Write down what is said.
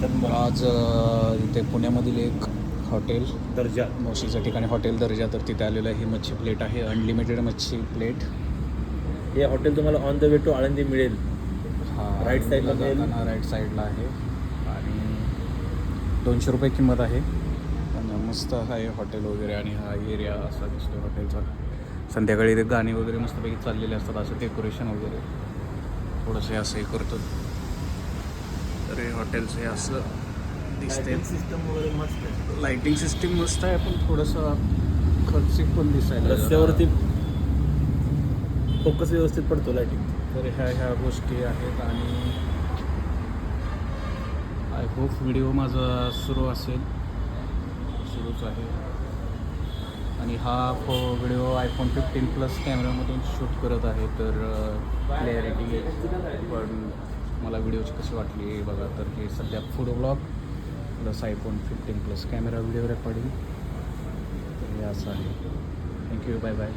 आज इथे पुण्यामधील एक हॉटेल दर्जा मोशीच्या ठिकाणी हॉटेल दर्जा, तर तिथे आलेलं आहे. ही मच्छी प्लेट आहे, अनलिमिटेड मच्छी प्लेट. हे हॉटेल तुम्हाला on the way to Alandi मिळेल. हा राईट साईडला जाताना राईट साईडला आहे आणि 200 रुपये किंमत आहे. पण मस्त आहे हॉटेल वगैरे आणि हा एरिया असा दिसतो हॉटेलचा. संध्याकाळी ते गाणी वगैरे मस्तपैकी चाललेले असतात, असं डेकोरेशन वगैरे थोडंसं असं हे करतो. तर हे हॉटेलचं हे असं दिसते. सिस्टम वगैरे मस्त आहे. लाईटिंग सिस्टीम मस्त आहे, पण थोडंसं खर्चिक पण दिसायला. रस्त्यावरती फोकस व्यवस्थित पडतो लाईटिंग. तर ह्या गोष्टी आहेत आणि आय होप व्हिडिओ माझा सुरू असेल, सुरूच आहे. आणि हा व्हिडिओ iPhone 15 प्लस कॅमेरामधून शूट करत आहे, तर क्लॅरिटी पण मला व्हिडिओची कशी वाटली बघा. तर हे सध्या food blog plus iPhone 15 plus camera video recording, तर हे असं आहे. Thank you, bye bye.